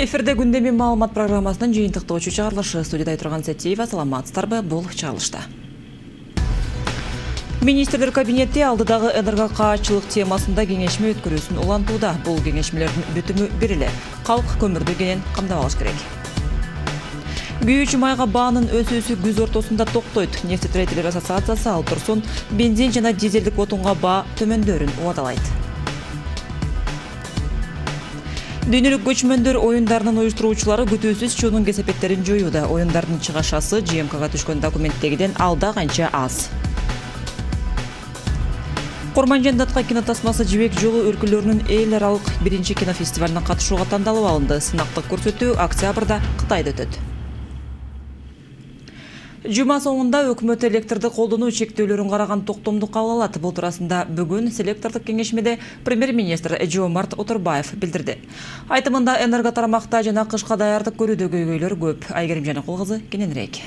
Эфирде күндемен маалымат программасынан жыйынтыктоочу чыгарылышы студияда турган Сетиева, саламатсыздарбы, бул чыгарылышта. Министрлер кабинети алдыдагы энерго каачылык темасында кеңешме өткөрүүсүн улантууда. Бул кеңешмелердин бүтүмү бир эле. Калк көмүрдү кенен камдап алыш керек. Күйүүчү майга баанын өсүүсү күз ортосунда токтойт. Нефтетиретелер ассоциациясы ал турсун бензин жана дизелдик отунга баа төмөндөрүн убадалайт. Дүйнөлүк көчмөндөр оюндарынын уюштуруучулары күтүүсүз чуунун кесепеттерин жоюуда. Оюндардын чыгашасы ЖМКга түшкөн документтегиден алда канча аз. Корманжандатка кинотасмасы Жибек жолу өлкөлөрүнүн эл аралык биринчи кинофестивалына катышууга тандалып алынды. Сынактык көрсөтүү октябрда Кытайда өтөт. Жума соңунда өкмөт электрди колдонуу чектөөлөрүн караган токтомду кабыл алат. Бул туурасында бүгүн селектордук кеңешмеде премьер-министр Жомарт Оторбаев билдирди. Айтымында энерго тарамакта жана кышка даярдык көрүүдө көйгөйлөр көп. Айгерим Жаныкул кызы кененирээк.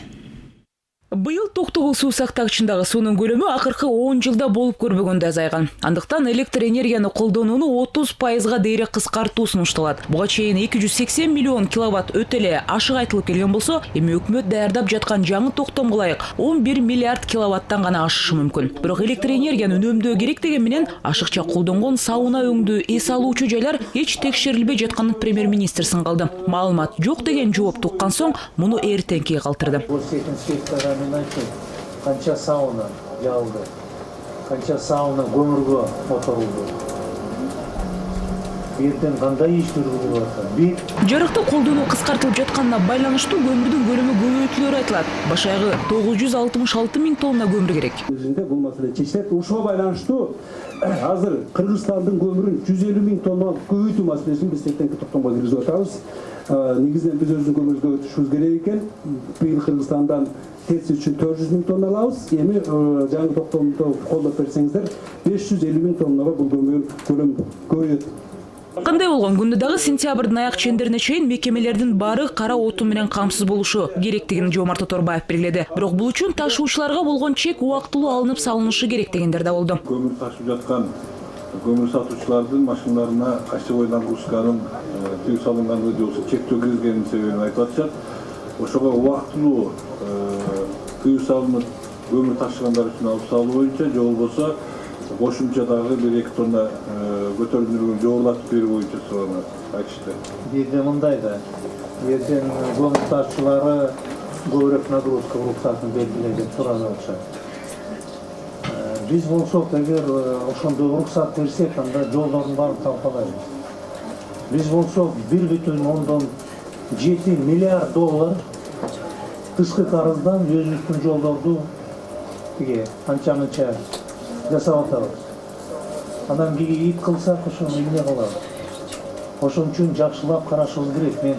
Быйыл Токтогул суу сактагычындагы суунун көлөмү акыркы 10 жылда болуп көрбөгөндө азайган. Андыктан электр энергияны колдонууну 30%га дейре кыскартуу сунушталат. Буга чейин 280 миллион киловатт өтө эле ашык айтылып келген болсо, эми өкмөт даярдап жаткан жаңы токтомго ылайык 11 миллиард киловаттан гана ашышы мүмкүн. Бирок электр энергияны үнөмдөө керек деген менен ашыкча колдонгон сауна өңдүү эс алуучу жайлар эч текшерилбей жатканын премьер-министр сынгалды. Маалымат жок деген жооп уккан соң муну эртеңкиге калтырды. Канча сауна жалды, канча сауна көмүргө отурулду. Бирден кандай иш жүргүзүлүп атат? Жарыкты колдонуу кыскартылып жатканына байланыштуу көмүрдүн көлөмү көбөйтүлөрү айтылат. Башайгы 966 миң тонна көмүр керек. Бул маселе чечилет. Ушуга байланыштуу азыр Кыргызстандын көмүрүн 150 миң тонна көбөйтүү маселесин биз эртеңки токтомго киргизип атабыз. Негизинен биз өзүбүздүн көмүрүбүздү көбөйтүшүбүз керек экен. Быйыл Кыргызстандан тез үчүн 400 миң тонна алабыз. Эми жаңы токтомду колдоп берсеңиздер 550 миң тоннага бул көлөм көбөйөт. Кандай болгон күндө дагы сентябрдын аяк чендерине чейин мекемелердин баары кара отун менен камсыз болушу керектигин Жомарт Оторбаев белгиледи. Бирок бул үчүн ташуучуларга болгон чек убактылуу алынып салынышы керек дегендер да болду. Көмүр ташып жаткан көмүр сатуучулардын машиналарына кайсы нагрузканын тыюу салынганы же болбосо чектөө киргизгенин себебин айтып атышат. Ошого убактылуу тыюу салынып көмүр ташыгандар үчүн алып салуу боюнча же болбосо кошумча дагы 1-2 тонна көтөрүлгөн жогорулатып берүү боюнча сураны айтышты. Бирде мындай да, эртең көмүр ташчылары көбүрөөк нагрузка уруксатын белгилей деп турат окшойт. Биз болсок, эгер ошондой уруксат берсек, анда жолдордун баарын талкалайбыз. Биз болсок 1,7 миллиард доллар тышкы карыздан өзүбүздүн жолдорду анча-мынча жасап атабыз. Анан кийин ит кылсак ошону эмне кылабыз? Ошон үчүн жакшылап карашыбыз керек. Мен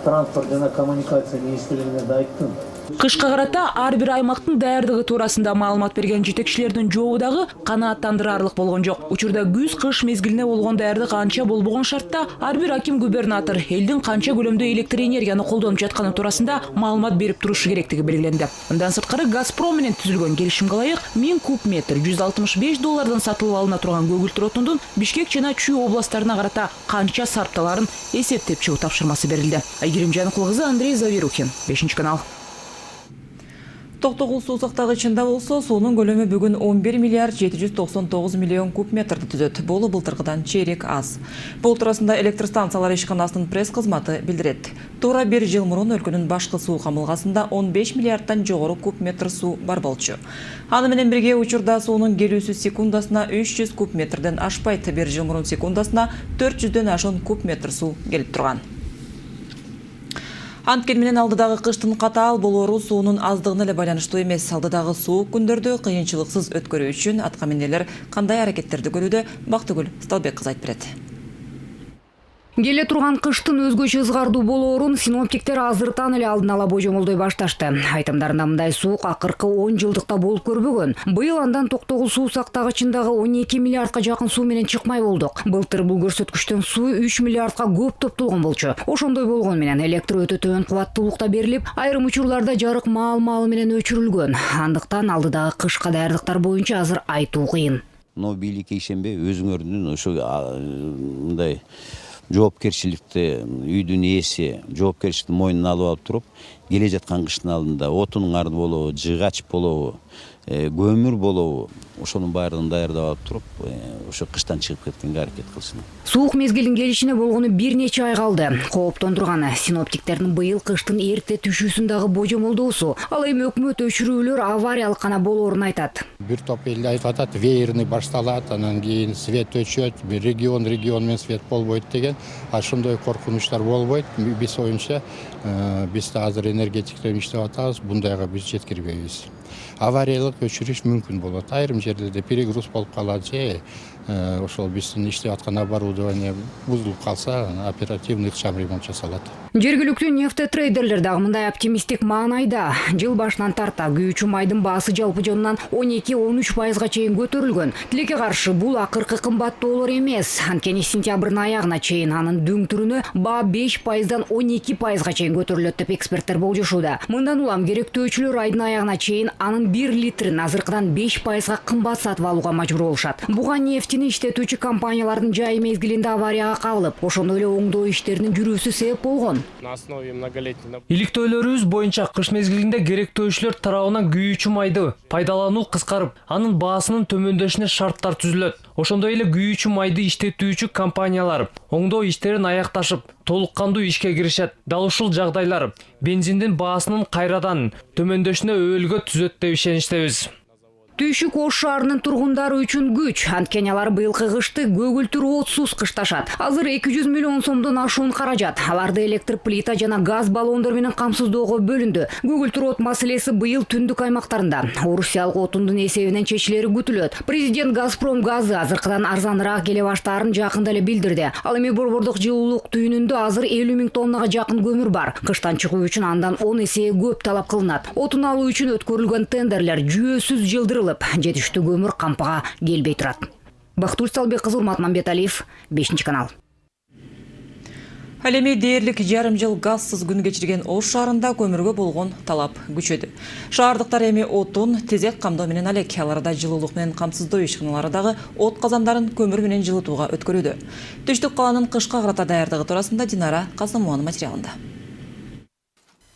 транспорт жана коммуникация министрлигине да айттым. Кышка карата ар бир аймактын даярдыгы туурасында маалымат берген жетекчилердин жообу дагы канааттандырарлык болгон жок. Учурда күз-кыш мезгилине болгон даярдык анча болбогон шартта ар бир аким губернатор элдин канча көлөмдө электр энергияны колдонуп жатканы туурасында маалымат берип турушу керектиги белгиленди. Мындан сырткары Газпром менен түзүлгөн келишимге ылайык 1000 куб метр $165 сатылып алына турган көгүлтүр отундун Бишкек жана Чүй областтарына карата канча сарпталарын эсептеп чыгуу тапшырмасы берилди. Айгерим Жаныкул кызы, Андрей Завирухин, 5-канал. Токтогул суу сактагычында болсо, суунун көлөмү бүгүн 11 миллиард 799 миллион куб метрди түзөт. Бул былтыркыдан чейрек аз. Бул туурасында электр станциялар ишканасынын пресс-кызматы билдирет. Туура 1 жыл мурун өлкөнүн башкы суу камылгасында 15 миллиардтан жогору куб метр суу бар болчу. Аны менен бирге учурда суунун келүүсү секундасына 300 куб метрден ашпайт. 1 жыл мурун секундасына 400дөн ашуун куб метр суу келип турган. Анткени менен алдыдагы кыштын катаал болоору суунун аздыгына эле байланыштуу эмес. Алдыдагы суук күндөрдү кыйынчылыксыз өткөрүү үчүн атка минерлер кандай аракеттерди көрүүдө? Бактыгүл Сталбек кызы айтып берет. Келе турган кыштын өзгөчө ызгардуу болоорун синоптиктер азыртан эле алдын ала божомолдой башташты. Айтымдарында мындай суук акыркы 10 жылдыкта болуп көрбөгөн. Быйыл андан Токтогул суу сактагычындагы 12 миллиардка жакын суу менен чыкмай болдук. Былтыр бул көрсөткүчтөн суу 3 миллиардка көп топтолгон болчу. Ошондой болгон менен электр өтө төмөн кубаттуулукта берилип, айрым учурларда жарык маал-маалы менен өчүрүлгөн. Андыктан алдыдагы кышка даярдыктар боюнча азыр айтуу кыйын. Но бийликке ишенбей өзүңөрдүн ошо мындай жоопкерчиликти үйдүн ээси жоопкерчиликти мойнуна алып туруп келе жаткан кыштын алдында отун арды болобу, жыгач болобу, көмүр болобу, ошонун баардыгын даярдап алып туруп, ошо кыштан чыгып кеткенге аракет кылсын. Суук мезгилин келишине болгону бир нече ай калды. Кооптондурган синоптиктердин быйыл кыштын эрте түшүүсүн дагы божомолдоосу. Ал эми өкмөт өчүрүүлөр авариялык гана болоорун айтат. Бир топ эл айтып атат, веерный башталат, анан кийин свет өчөт, бир регион менен свет болбойт деген. Ошондой коркунучтар болбойт. Биз оюнча биз да азыр энергетиктер иштеп атабыз, бундайга биз жеткирбейбиз. Авариялык өчүрүш мүмкүн болот. Айрым жерлерде перегруз болуп калат же ошол биздин иштеп аткан оборудование бузулуп калса, оперативный ыкчам ремонт жасалат. Жергиликтүү нефтетрейдерлер дагы мындай оптимисттик маанайда. Жыл башынан тарта күйүүчү майдын баасы жалпы жонунан 12-13%га чейин көтөрүлгөн. Тилекке каршы бул акыркы кымбаттоолор эмес. Анткени сентябрдын аягына чейин анын дүң түрүнө баа 5%дан 12%га чейин көтөрүлөт деп эксперттер болжошууда. Мындан улам керектөөчүлөр айдын аягына чейин анын 1 литрин азыркыдан 5%га кымбат сатып алууга мажбур болушат. Буга нефтини иштетүүчү компаниялардын жай мезгилинде аварияга кабылып, ошондой эле оңдоо иштеринин жүрүүсү себеп болгон. Иликтөөлөрүбүз боюнча кыш мезгилинде керектөөчүлөр тарабынан күйүүчү майды пайдалануу кыскарып, анын баасынын төмөндөшүнө шарттар түзүлөт. Ошондой эле күйүүчү майды иштетүүчү компаниялар оңдоо иштерин аякташып, толук кандуу ишке киришет. Дал ушул жагдайлар бензиндин баасынын кайрадан төмөндөшүнө өбөлгө түзөт деп ишеничтебиз. Түйшүк Ош шаарынын тургундары үчүн күч. Анткени алар быйылкы кышты көгүлтүр отсуз кышташат. Азыр 200 миллион сомдон ашуун каражат аларды электр плита жана газ баллондор менен камсыздоого бөлүндү. Көгүлтүр от маселеси быйыл түндүк аймактарында Орусиялык отундун эсебинен чечилери күтүлөт. Президент Газпром газы азыркыдан арзаныраак келе баштаарын жакында эле билдирди. Ал эми борбордук жылуулук түйүнүндө азыр 50 000 тоннага жакын көмүр бар. Кыштан чыгуу үчүн андан 10 эсе көп талап кылынат. Отун алуу үчүн өткөрүлгөн тендерлер жүйөсүз жылдырылып, жетиштүү көмүр кампага келбей турат. Бактур Салбек кызы, Урмат Мамбеталиев, 5 канал. Ал эми дээрлик жарым жыл газсыз күн кечирген Ош шаарында көмүргө болгон талап күчөдү. Шаардыктар эми отун, тезек камдоо менен алек, аларда жылуулук менен камсыздоо ишканалары дагы от казандарын көмүр менен жылытууга өткөрүүдө. Түштүк калаанын кышка карата даярдыгы туурасында Динара Казымованын материалында.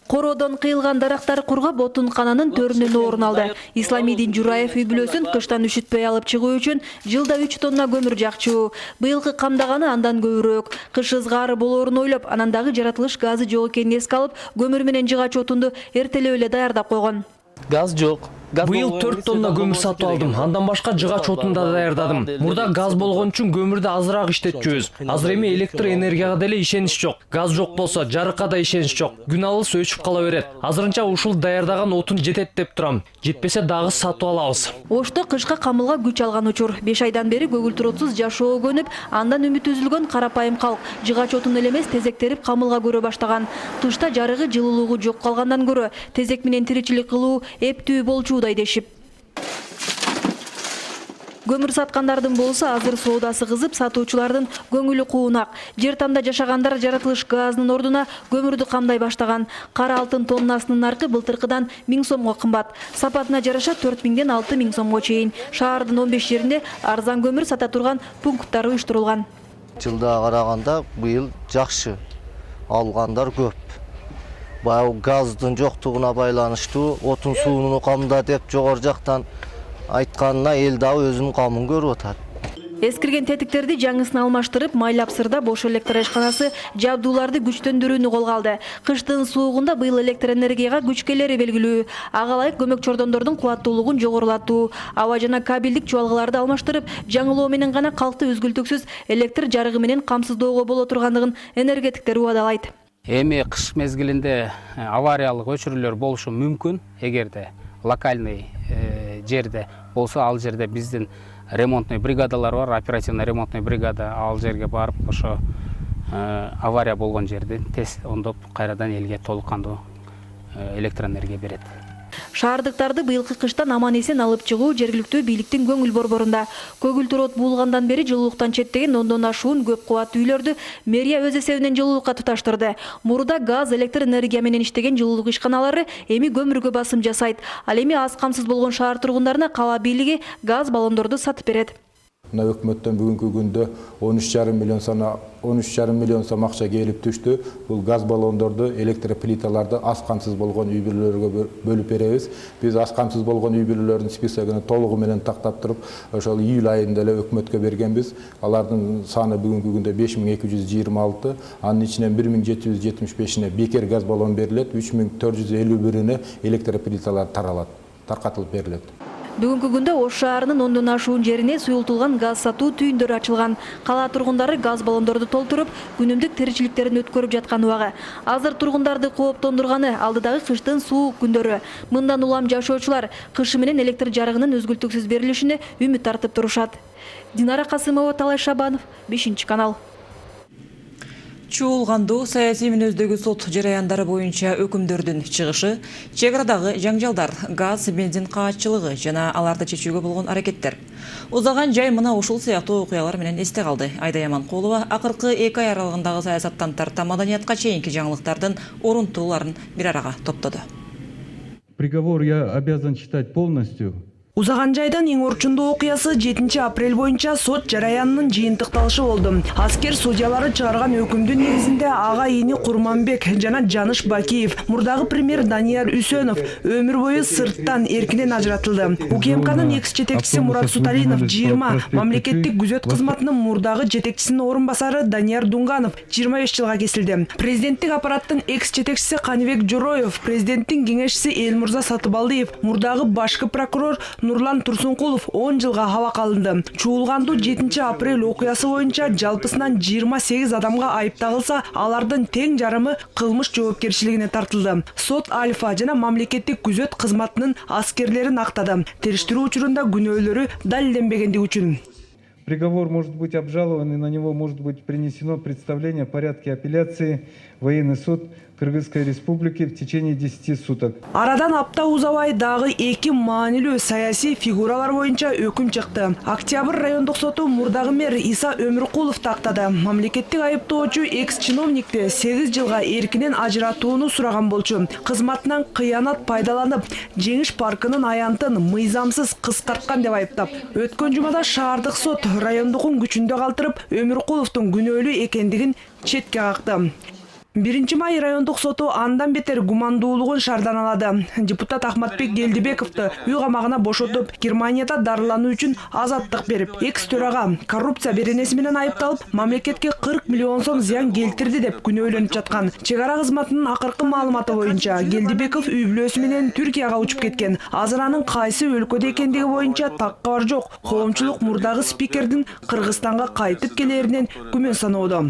Кородон кыйылган дарактар кургап, отун кананын төрүнөн орун алды. Исламидин Жураев үй бүлөсүн кыштан үшүтпөй алып чыгуу үчүн жылда 3 тонна көмүр жакчу. Быйылкы камдаганы андан көбүрөөк. Кыш ызгаары болоорун ойлоп, анан дагы жаратылыш газы жок экенин эске алып, көмүр менен жыгач отунду эртелеп эле даярдап койгон. Газ жок. Быйыл 4 тонна көмүр сатып алдым. Андан башка жыгач отун да даярдадым. Мурда газ болгон үчүн көмүрдү азыраак иштетчүбүз. Азыр эми электр энергияга деле ишенич жок. Газ жок болсо жарыкка да ишенич жок. Күн алыс өчүп кала берет. Азырынча ушул даярдаган отун жетет деп турам. Жетпесе дагы сатып алабыз. Ошто кышка камылга күч алган учур. 5 айдан бери көгүлтүр отсуз жашоо көнүп, андан үмүт үзүлгөн карапайым калк жыгач отун эле эмес, тезектерип камылга көрө баштаган. Кышта жарыгы, жылуулугу жок калгандан көрө тезек менен тиричилик кылуу эптүү болчудай дешип. Көмүр саткандардын болсо азыр соодасы кызып, сатуучулардын көңүлү куунак. Жер тамда жашагандар жаратылыш газынын ордуна көмүрдү камдай баштаган. Кара алтын тоннасынын наркы былтыркыдан 1000 сомго кымбат. Сапатына жараша 4000ден 6000 сомго чейин. Шаардын 15 жеринде арзан көмүр сата турган пункттар уюштурулган. Жылда караганда быйыл жакшы, алгандар көп. Баягы газдын жоктугуна байланыштуу, отун суунун камда деп жогору жактан айтканына эл дагы өзүнүн камын көрүп атат. Эскирген тетиктерди жаңысын алмаштырып, майлап сырда бош электр ишканасы жабдууларды күчтөндүрүүнү колго алды. Кыштын суугунда быйыл электр энергияга күчкелери белгилүү. Ага ылайык көмөк чордондордун кубаттуулугун жогорулатуу, аба жана кабелдик чубалгыларды алмаштырып, жаңылоо менен гана калкты үзгүлтүксүз электр жарыгы менен камсыздоого боло тургандыгын энергетиктер убадалайт. Эми кыш мезгилинде авариялык өчүрүүлөр болушу мүмкүн, эгерде локальный жерде болсо, ал жерде биздин ремонтный бригадалар бар, оперативный ремонтный бригада ал жерге барып, ошо авария болгон жерди тез оңдоп, кайрадан элге толук кандуу электр энергия берет. Шаардыктарды быйылкы кыштан аман эсен алып чыгуу жергиликтүү бийликтин көңүл борборунда. Көгүлтүр от булгандан бери жылуулуктан четтеген 10дон ашуун көп кубаттуу үйлөрдү мэрия өз эсебинен жылуулукка туташтырды. Мурда газ, электр энергия менен иштеген жылуулук ишканалары эми көмүргө басым жасайт. Ал эми аз камсыз болгон шаар тургундарына кала бийлиги газ баллондорду сатып берет. Мына өкмөттөн бүгүнкү күндө 13,5 миллион сом акча келип түштү. Бул газ баллондорду, электр плиталарды аз камсыз болгон үй бүлөлөргө бөлүп беребиз. Биз аз камсыз болгон үй бүлөлөрдүн списогун толугу менен тактап туруп, ошол июль айында эле өкмөткө бергенбиз. Алардын саны бүгүнкү күндө 5226, анын ичинен 1775-ине бекер газ баллон берилет, 3451-ине электр плиталар таркатылып берилет. Бүгүнкү күндө Ош шаарынын 10дон ашуун жерине суюлтулган газ сатуу түйүндөрү ачылган. Кала тургундары газ баллондорду толтуруп, күнүмдүк тиричиликтерин өткөрүп жаткан убагы. Азыр тургундарды кооптондурганы алдыдагы кыштын суук күндөрү. Мындан улам жашоочулар кышы менен электр жарыгынын үзгүлтүксүз берилишине үмүт артып турушат. Динара Касымова, Талай Шабанов, 5-канал. Чуулганду саясий мүнөздөгү сот жараяндары боюнча өкүмдөрдүн чыгышы, чек арадагы жаңжалдар, газ, бензин каатчылыгы жана аларды чечүүгө болгон аракеттер. Узаган жай мына ушул сыяктуу окуялар менен эсте калды. Айда Яманкулова акыркы 2 ай аралыгындагы саясаттан тарта маданиятка чейинки жаңылыктардын орунтууларын бир арага топтоду. Приговор я обязан читать полностью. Узаган жайдан эң орчундуу окуясы 7 апрель боюнча сот жараянынын жыйынтыкталышы болду. Аскер судьялары чыгарган өкүмдүн негизинде ага ини Курманбек жана Жаныш Бакиев, мурдагы премьер Данияр Үсөнов өмүр бою сырттан эркинен ажыратылды. УКМКнын экс жетекчиси Мурат Суталинов 20, мамлекеттик күзөт кызматынын мурдагы жетекчисинин орун басары Данияр Дунганов 25 жылга кесилди. Президенттик аппараттын экс жетекчиси Каныбек Жороев, президенттин кеңешчиси Элмурза Сатыбалдиев, мурдагы башкы прокурор Нурлан Турсункулов 10 жылга абак алынды. Чуулганду 7 апрель окуясы боюнча жалпысынан 28 адамга айып тагылса, алардын тең жарымы кылмыш жоопкерчилигине тартылды. Сот Альфа жана мамлекеттик күзөт кызматынын аскерлерин актады. Териштирүү учурунда күнөөлөрү далилденбегендиги үчүн. Приговор может быть обжалован, и на него может быть принесено представление о порядке апелляции военный суд Кыргызской Республики в течение 10 суток. Арадан апта узабай дагы 2 маанилүү саясий фигуралар боюнча өкүм чыкты. Октябрь райондук соту мурдагы мэр Иса Өмүркулов тактады. Мамлекеттик айыптоочу экс-чиновникти 8 жылга эркинен ажыратууну сураган болчу. Кызматынан кыянат пайдаланып, Жеңиш паркынын аянтын мыйзамсыз кыскарткан деп айыптап, өткөн жумада шаардык сот райондукун күчүндө калтырып, Өмүркуловдун күнөөлүү экендигин четке какты. 1 май райондук соту андан бетер гумандуулугун шаардан алады. Депутат Ахматбек Гелдибековду үй камагына бошотуп, Германияда дарылануу үчүн азаттык берип, экс-төрага коррупция беренеси менен айыпталып, мамлекетке 40 миллион сом зыян келтирди деп күнөөлөнүп жаткан. Чек ара кызматынын акыркы маалыматы боюнча Гелдибеков үй бүлөсү менен Түркияга учуп кеткен. Азыр анын кайсы өлкөдө экендиги боюнча такка бар жок. Коомчулук мурдагы спикердин Кыргызстанга кайтып келеринен күмөн саноодо.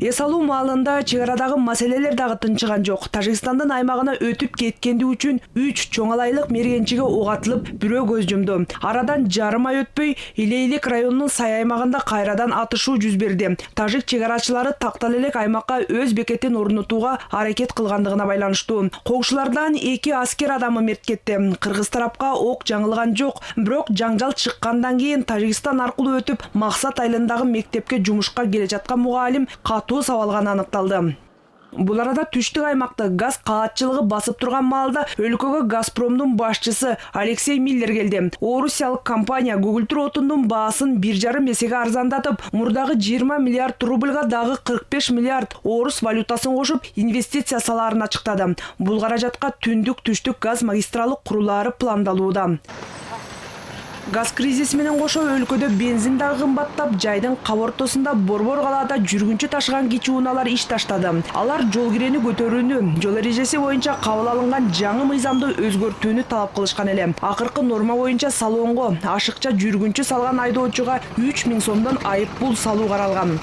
Эс алуу маалында чек арадагы маселелер дагы тынчыган жок. Тажикстандын аймагына өтүп кеткенди үчүн 3 чоңалайлык мергенчиге ок атылып, бирөө көз жумду. Арадан жарым ай өтпөй Илейлик районунун сай аймагында кайрадан атышуу жүз берди. Тажик чек арачылары тактал элек аймакка өз бекетин орнотууга аракет кылгандыгына байланыштуу. Когушулардан 2 аскер адамы мерт кетти. Кыргыз тарапка ок жаңылган жок, бирок жаңжал чыккандан кийин Тажикстан аркылуу өтүп, Максат айылындагы мектепке жумушка келе жаткан мугалим сабалганы аныкталды. Бул арада түштүк аймакта газ каатчылыгы басып турган маалда өлкөгө Газпромдун башчысы Алексей Миллер келди. Орусиялык компания көгүлтүр отундун баасын 1,5 эсеге арзандатып, мурдагы 20 миллиард рубльга дагы 45 миллиард орус валютасын кошуп, инвестиция салаарын ачыктады. Бул каражатка түндүк-түштүк газ магистралы курулаары пландалууда. Газ кризиси менен кошо өлкөдө бензин дагы кымбаттап, жайдын кабы ортосунда борбор калаада жүргүнчү ташыган кичи унаалар иш таштады. Алар жол кирени көтөрүүнү, жол эрежеси боюнча кабыл алынган жаңы мыйзамды өзгөртүүнү талап кылышкан эле. Акыркы норма боюнча салонго ашыкча жүргүнчү салган айдоочуга 3000 сомдон айып пул салуу каралган.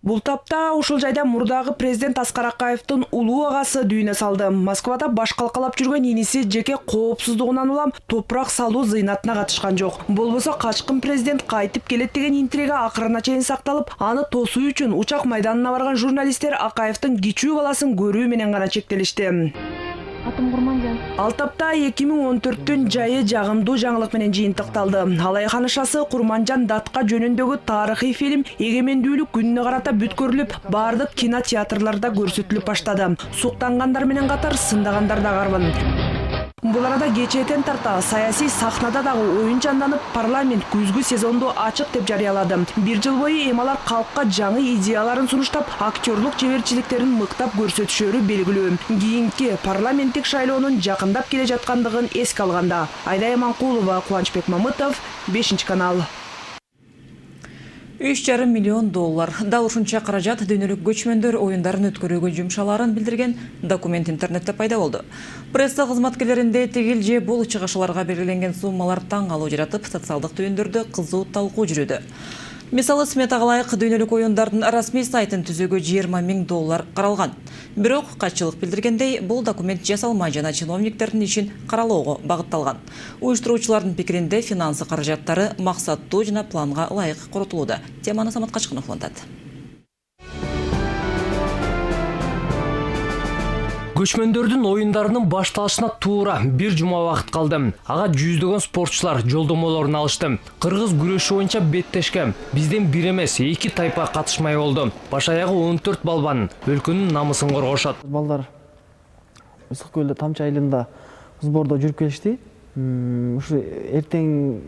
Бул тапта ушул жайда мурдагы президент Аскар Акаевдин улуу агасы дүйнө салды. Москвада баш калкалап жүргөн иниси жеке коопсуздугунан улам топурак салуу зыйнатына катышкан жок. Болбосо качкын президент кайтып келет деген интрига акырына чейин сакталып, аны тосуу үчүн учак майданына барган журналисттер Акаевдин кичүү баласын көрүү менен гана чектелишти. Атым Курманжан. Ал тапта 2014-түн жайы жагымдуу жаңылык менен жыйынтыкталды. Алай ханышасы Курманжан датка жөнүндөгү тарыхый фильм эгемендүүлүк күнүнө карата бүткөрүлүп, бардык кинотеатрларда көрсөтүлүп баштады. Суктангандар менен катар сындагандар да карбын. Бул арада кечээден тарта саясий сахнада дагы оюн жанданып, парламент күзгү сезонду ачык деп жарыялады. Бир жыл бою эмалар калкка жаңы идеяларын сунуштап, актерлук чеберчиликтерин мыктап көрсөтүшөрү белгилүү. Кийинки парламенттик шайлоонун жакындап келе жаткандыгын эске алганда. Айдай Манкулова, Кубанычбек Мамытов, 5 канал. $3,5 миллион. Да ушунча каражат дүйнөлүк көчмөндөр оюндарын өткөрүүгө жумшаларын билдирген документ интернетте пайда болду. Пресса кызматкерлеринде тигил же бул чыгышууларга белгиленген суммалар таң калуу жаратып, социалдык түйүндөрдө кызуу талкуу жүрүүдө. Мисалы, сметага ылайык дүйнөлүк оюндардын расмий сайтын түзүүгө $20 000 каралган. Бирок катчылык билдиргендей, бул документ жасалмай жана чиновниктердин ишин каралоого багытталган. Уюштуруучулардын пикиринде финансы каражаттары максаттуу жана планга ылайык коротулууда. Теманы Самат Качкынов улантат. Көчмөндөрдүн оюндарынын башталышына туура бир жума убакыт калды. Ага жүздөгөн спортчулар жолдомолорун алышты. Кыргыз күрөшү боюнча беттешке бизден бир эмес 2 тайпа катышмай болду. Баш аягы 14 балбан өлкөнүн намысын коргошот. Балдар Ысык көлдө тамчы айылында сбордо жүрүп келишти. Ушу эртең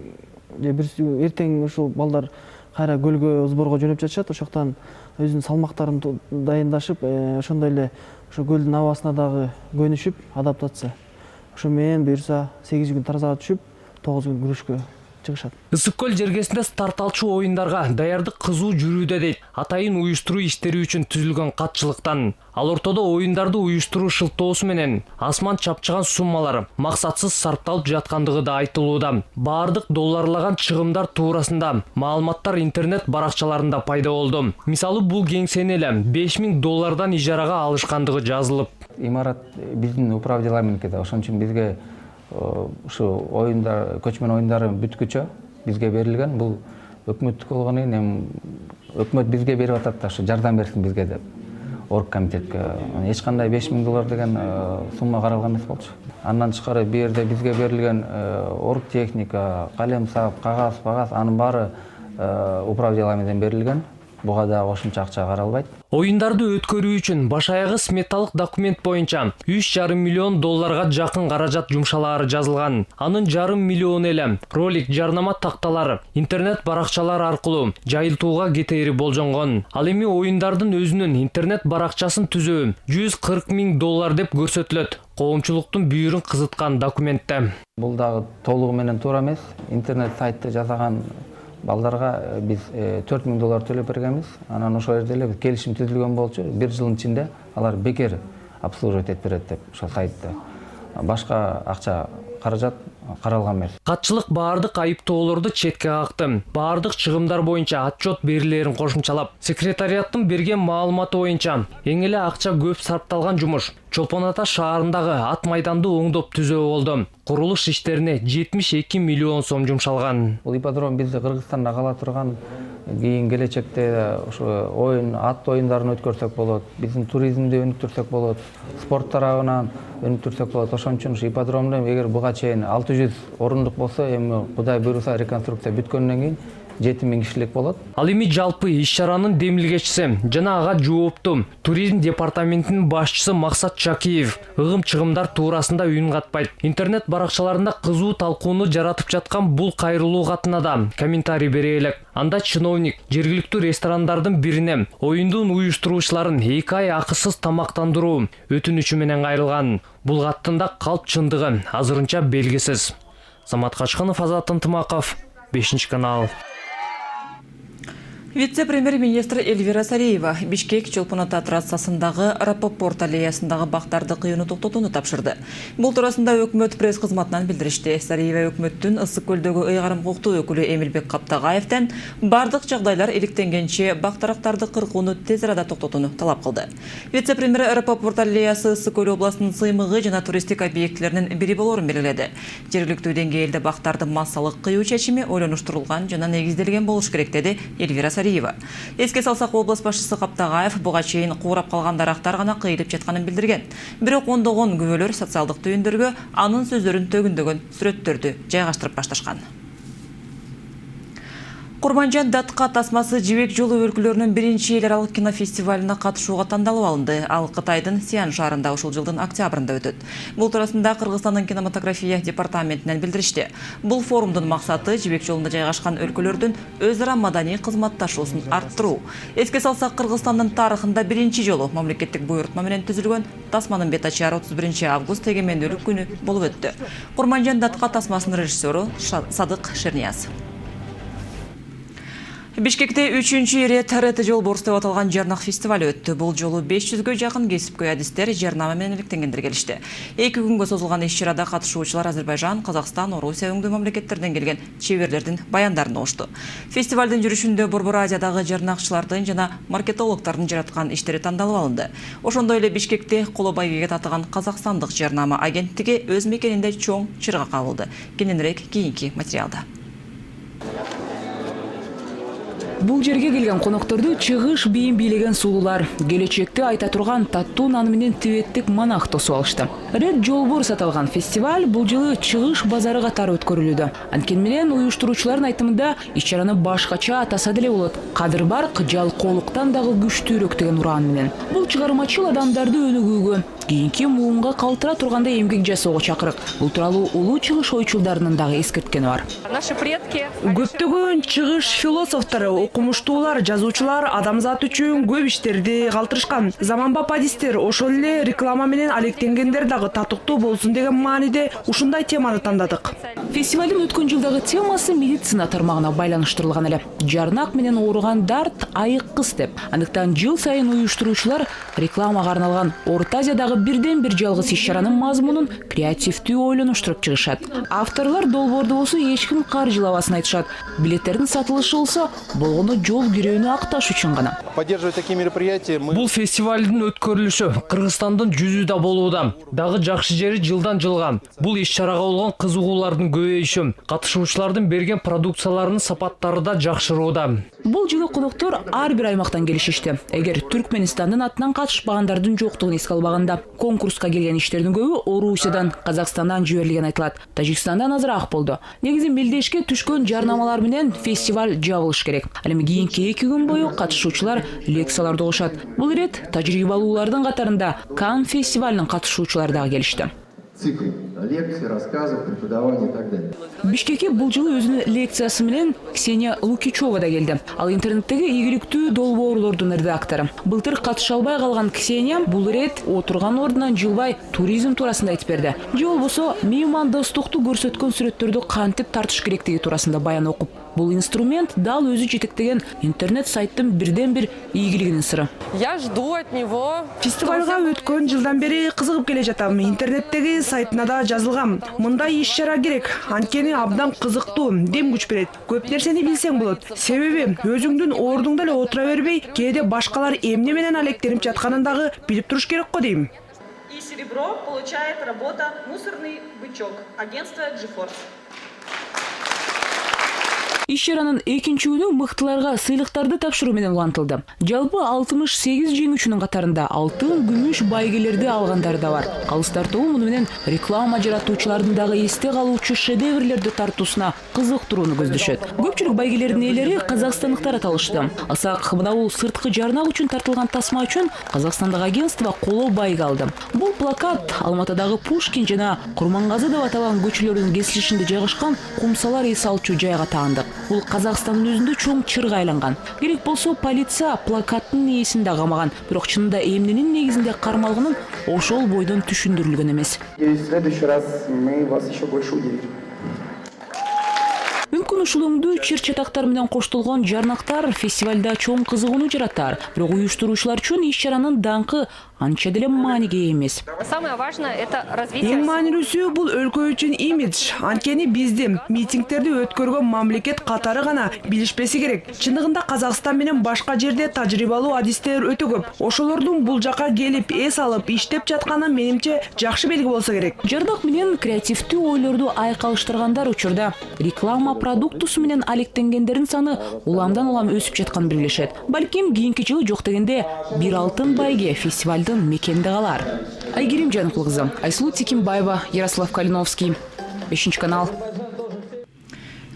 ушул балдар кайра көлгө сборго жөнөп жатышат. Ошоктон өзүнүн салмактарын дайындашып, ошондой эле ошо көлдүн абасына дагы көнүшүп, адаптация. Ошо менен буюрса 8 күн таразага түшүп, 9 күн күрөшкө чыгышат. Ысык көл жергесинде старт алчу оюндарга даярдык кызуу жүрүүдө дейт. Атайын уюштуруу иштери үчүн түзүлгөн катчылыктан. Ал ортодо оюндарды уюштуруу шылтоосу менен асман чапчыган суммалар максатсыз сарпталып жаткандыгы да айтылууда. Баардык долларлаган чыгымдар туурасында маалыматтар интернет баракчаларында пайда болду. Мисалы, бул кеңсени эле $5,000 ижарага алышкандыгы жазылып. Имарат биздин управделаментке, ошон үчүн бизге ушу оюндар, көчмөн оюндары бүткүчө бизге берилген. Бул өкмөттүк болгону эми өкмөт бизге берип атат да, жардам берсин бизге деп. Оргкомитетке эч кандай $5,000 деген сумма каралган эмес болчу. Андан тышкары бу жерде бизге берилген оргтехника, калем сап, кагаз, анын баары управделаментен берилген. Буга да кошумча акча каралбайт. Оюндарды өткөрүү үчүн баш аягы сметалык документ боюнча $3,5 миллион жакын каражат жумшалаары жазылган. Анын $500 миллион эле ролик, жарнама такталары, интернет баракчалары аркылуу жайылтууга кетери болжонгон. Ал эми оюндардын өзүнүн интернет баракчасын түзүү $140,000 деп көрсөтүлөт. Коомчулуктун бүйүрүн кызыткан документте. Бул дагы толугу менен туура эмес. Интернет сайтты жасаган балдарга биз $4,000 төлөп бергенбиз. Анан ошол жерде эле келишим түзүлгөн болчу. 1 жылдын ичинде алар бекер обслуживать этип берет деп ошол сайтты. Башка акча каражат каралган эмес. Катчылык баардык айыптоолорду четке какты. Баардык чыгымдар боюнча отчет берилерин кошумчалап, секретариаттын берген маалыматы боюнча эң эле акча көп сарпталган жумуш Чолпон Ата шаарындагы ат майданды оңдоп түзөө болду. Курулуш иштерине $72 миллион жумшалган. Бул ипподром бизде Кыргызстанда кала турган, кийин келечекте ошо оюн, ат оюндарын өткөрсөк болот. Биздин туризмди өнүктүрсөк болот. Спорт тарабынан өнүктүрсөк болот. Ошон үчүн ушу ипподромдо эгер буга чейин 600 орундук болсо, эми Кудай буйруса реконструкция бүткөндөн кийин 7,000 кишилик болот. Ал эми жалпы иш-чаранын демилгечиси жана ага жоопту туризм департаментинин башчысы Максат Чакиев ыгым чыгымдар туурасында үн катпайт. Интернет баракчаларында кызуу талкууну жаратып жаткан бул кайрылуу катына да комментарий бере элек. Анда чиновник жергиликтүү ресторандардын бирине оюндун уюштуруучуларын 2 ай акысыз тамактандыруу өтүнүчү менен кайрылган. Бул каттында калп чындыгы азырынча белгисиз. Самат Качкынов, Азат Ынтымаков, 5 канал. Вице-премьер-министр Эльвира Сариева Бишкек Чолпон Ата трассасындагы Рапопорт аллеясындагы бактарды кыюуну токтотууну тапшырды. Бул туурасында өкмөт пресс кызматынан билдиришти. Сариева өкмөттүн Ысык көлдөгү ыйгарым укуктуу өкүлү Эмилбек Каптагаевден бардык жагдайлар иликтенгенче бактарактарды кыркууну тез арада токтотууну талап кылды. Вице-премьер Рапопорт аллеясы Ысык көл областынын сыймыгы жана туристтик объектилеринин бири болорун белгиледи. Жергиликтүү деңгээлде бактарды массалык кыюу чечими ойлонуштурулган жана негизделген болуш керек, деди Эльвира Сариева. Эске салсак, област башчысы Каптагаев буга чейин куурап калган дарактар гана кыйылып жатканын билдирген. Бирок ондогон күбөлөр социалдык түйүндөргө анын сөздөрүн төгүндөгөн сүрөттөрдү жайгаштырып башташкан. Курманжан датка тасмасы жибек жолу өлкөлөрүнүн биринчи эл аралык кинофестивалына катышууга тандалып алынды. Ал Кытайдын Сиан шаарында ушул жылдын октябрында өтөт. Бул туурасында Кыргызстандын кинематография департаментинен билдиришти. Бул форумдун максаты жибек жолунда жайгашкан өлкөлөрдүн өз ара маданий кызматташуусун арттыруу. Эске салсак, Кыргызстандын тарыхында биринчи жолу мамлекеттик буйрутма менен түзүлгөн тасманын бет ачары 31 август эгемендүүлүк күнү болуп өттү. Курманжан датка тасмасынын режиссеру Садык Шернияз. Бишкекте 3-чү ирет жол борс деп аталган жарнак фестиваль өттү. Бул жолу 500гө жакын кесипкөй адистер жарнама менен иликтенгендер келишти. 2 күнгө созулган иш-чарада катышуучулар Азербайжан, Казакстан, Орусия өңдүү мамлекеттерден келген чеберлердин баяндарын угушту. Фестивалдын жүрүшүндө Борбор Азиядагы жарнакчылардын жана маркетологдордун жараткан иштери тандалып алынды. Ошондой эле Бишкекте коло байгеге татыган Казакстандык жарнама агенттиги өз мекенинде чоң чырга кабылды. Кененирээк кийинки материалда. Бул жерге келген конокторду чыгыш бийим бийлеген сулуулар, келечекте айта турган таттуу нан менен тибеттик манах тосуп алышты. Ред жолбор саталган фестиваль бул жылы чыгыш базары катары өткөрүлүүдө. Анткени менен уюштуруучулардын айтымында иш-чараны башкача атаса деле болот. Кадыр барк жалкоолуктан дагы күчтүүрөөк деген ураан менен. Бул чыгармачыл адамдарды өнүгүүгө, кийинки муумга калтыра турганда эмгек жасоого чакырык. Бул тууралуу улуу чыгыш ойчулдарынын дагы эскерткени бар. Наши предки көптөгөн чыгыш философтору, окумуштуулар, жазуучулар адамзат үчүн көп иштерди калтырышкан. Заманбап адистер, ошол эле реклама менен алектенгендер дагы татыктуу болсун деген мааниде ушундай теманы тандадык. Фестивалдын өткөн жылдагы темасы медицина тармагына байланыштырылган эле. Жарнак менен ооругандар айыккыс деп. Андыктан жыл сайын уюштуруучулар рекламага арналган Орто Азиядагы бирден бир жалгыз иш-чаранын мазмунун креативдүү ойлонуштуруп чыгышат. Авторлор долбоорду болсо эч ким каржылабасын айтышат. Билеттердин сатылышы болсо болгону жол кирөөнү акташ үчүн гана. Поддерживать такие мероприятия мы... Бул фестивалдын өткөрүлүшү Кыргызстандын жүзүдө болууда. Дагы жакшы жери жылдан жылга. Бул иш-чарага болгон кызыгуулардын көбөйүшү, катышуучулардын берген продукцияларынын сапаттары да жакшырууда. Бул жылы коноктор ар бир аймактан келишишти. Эгер Түркмөнстандын атынан катышпагандардын жоктугун эске албаганда, конкурска келген иштердин көбү Орусиядан, Казакстандан жиберилген айтылат. Тажикстандан азыраак болду. Негизи мелдешке түшкөн жарнамалар менен фестиваль жабылыш керек. Ал эми кийинки 2 күн бою катышуучулар лекцияларды окушат. Бул ирет тажрыйбалуулардын катарында Кан фестивалынын катышуучулары дагы келишти. Цикл лекций, рассказов, преподавания и так далее. Бишкекке бул жылы өзүнүн лекциясы менен Ксения Лукичева да келди. Ал интернеттеги ийгиликтүү долбоорлордун редактору. Былтыр катыша албай калган Ксения бул ирет отурган ордунан жылбай туризм туурасында айтып берди. Же болбосо меймандостукту көрсөткөн сүрөттөрдү кантип тартыш керектиги туурасында баян окуп, бул инструмент дал өзү жетектеген интернет сайттын бирден бир ийгилигинин сыры. Я жду от него. Фестивалга өткөн жылдан бери кызыгып келе жатам. Интернеттеги сайтына да жазылгам. Мындай иш-чара керек. Анткени абдан кызыктуу, дем күч берет. Көп нерсени билсең болот. Себеби өзүңдүн ордуңда эле отура бербей, кээде башкалар эмне менен алектенип жатканын дагы билип туруш керек го дейм. И серебро получает работа «Мусорный бычок» агентства GeForce. Иш-чаранын экинчи күнү мыктыларга сыйлыктарды тапшыруу менен улантылды. Жалпы 68 жеңүүчүнүн катарында алтын, күмүш байгелерди алгандар да бар. Калыстар тобу муну менен реклама жаратуучулардын дагы эсте калуучу шедеврлерди тартуусуна кызыктырууну көздөшөт. Көпчүлүк байгелердин ээлери казакстандыктар аталышты. Асак мына бул сырткы жарнак үчүн тартылган тасма үчүн казакстандык агентство коло байга алды. Бул плакат Алматыдагы Пушкин жана Курмангазы деп аталган көчөлөрдүн кесилишинде жайгашкан кумсалар эс алчу жайга таандык. Бул Казакстандын өзүндө чоң чырга айланган. Керек болсо полиция плакаттын ээсин да камаган, бирок чынында эмненин негизинде кармалгынын ошол бойдон түшүндүрүлгөн эмес. В следующий раз мы вас еще больше удивим. Мүмкүн ушул өңдүү чыр-чатактар менен коштолгон жарнактар фестивалда чоң кызыгууну жаратар, бирок уюштуруучулар үчүн иш-чаранын даңкы анча деле мааниге эмес. Самое важное это развитие. Эң маанилүүсү бул өлкө үчүн имидж. Анткени бизди митингтерди өткөргөн мамлекет катары гана билишпеси керек. Чындыгында Казакстан менен башка жерде тажрыйбалуу адистер өтө көп. Ошолордун бул жака келип эс алып иштеп жатканы менимче жакшы белги болсо керек. Жарнак менен креативдүү ойлорду айкалыштыргандар учурда реклама продуктусу менен алектенгендердин саны уламдан улам өсүп жатканын билишет. Балким кийинки жылы жок дегенде бир алтын байге фестивалдын мекенде калар. Айгерим Жаныкул кызы, Айсулу Текимбаева, Ярослав Калиновский, 5 канал.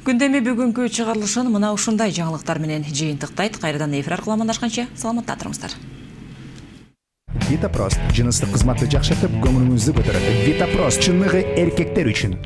Күндеме бүгүнкү чыгарылышын мына ушундай жаңылыктар менен жыйынтыктайт. Кайрадан эфир аркылуу амандашканча саламатта туруңуздар. Витапрост жыныстык кызматты жакшыртып, көңүлүңүздү көтөрөт. Витапрост чынныгы эркектер үчүн.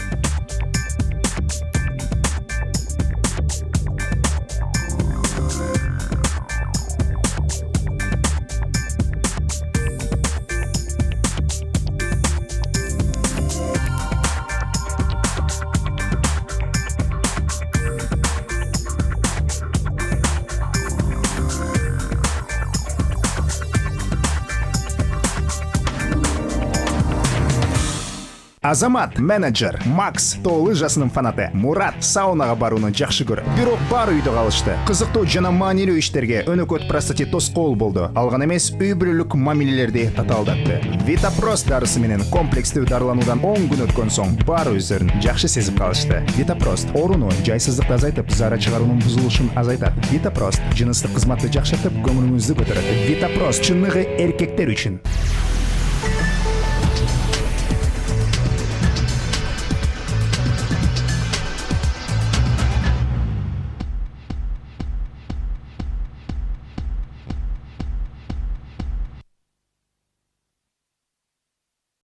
Азамат менеджер, Макс тоолы жасынын фанаты, Мурат саунага барууну жакшы көрөт. Бирок бар үйдө калышты. Кызыктуу жана маанилүү иштерге өнөкөт простати тоскоол болду. Алган эмес, үй бүлөлүк мамилелерди татаалдатты. Витапрост дарысы менен комплекстүү дарылануудан 10 күн өткөн соң бар өздөрүн жакшы сезип калышты. Витапрост ооруну, жайсыздыкты азайтып, зара чыгаруунун бузулушун азайтат. Витапрост жыныстык кызматты жакшыртып, көңүлүңүздү көтөрөт. Витапрост чынныгы эркектер үчүн.